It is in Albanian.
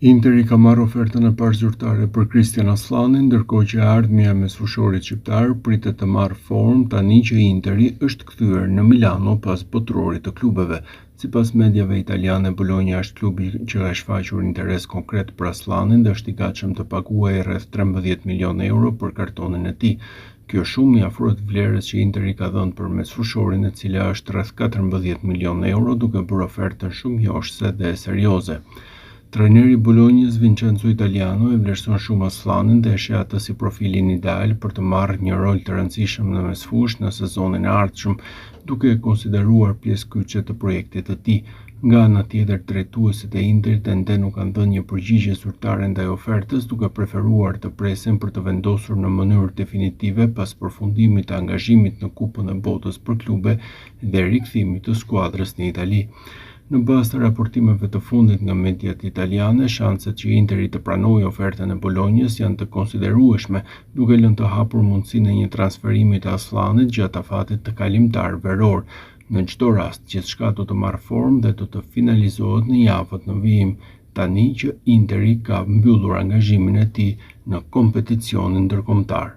Interi ka marrë ofertën e parë zyrtare për Christian Aslanin, ndërkohë që ardhmja e mesfueshorit shqiptar pritet të marrë formë tani që Interi është kthyer në Milano pas botrorit të klubeve. Sipas mediave italiane, Bologna është klubi që ka shfaqur interes konkret për Aslanin dhe është i gatshëm të paguajë rreth 13 milionë euro për kartonin e tij. Kjo shumë i afrohet vlerës që Interi ka dhënë për mesfueshorin, e cila është rreth 14 milionë euro, duke bërë ofertën shumë joshse dhe serioze. Trajneri i Bolognës Vincenzo Italiano e vlerëson shumë Aslanin dhe e sheh atë si profilin ideal për të marrë një rol të rëndësishëm në mesfush në sezonin e ardhshëm, duke e konsideruar pjesë kyçe të projektit të tij. Nga ana tjetër, drejtuesit e Interit ende nuk kanë dhënë një përgjigje zyrtare ndaj ofertës, duke preferuar të presin për të vendosur në mënyrë definitive pas përfundimit të angazhimit në Kupën e Botës për klube dhe rikthimit të skuadrës në Itali. Në bazë të raportimeve të fundit nga mediat italiane, shanset që Interi të pranojë ofertën e Bolognës janë të konsiderueshme, duke lënë të hapur mundësinë e një transferimi të Aslanit gjatë afatit të kalimtar veror. Në çdo rast, gjithçka do të marrë formë dhe do të finalizohet në javët në vijim, tani që Interi ka mbyllur angazhimin e tij në kompeticionin ndërkombëtar.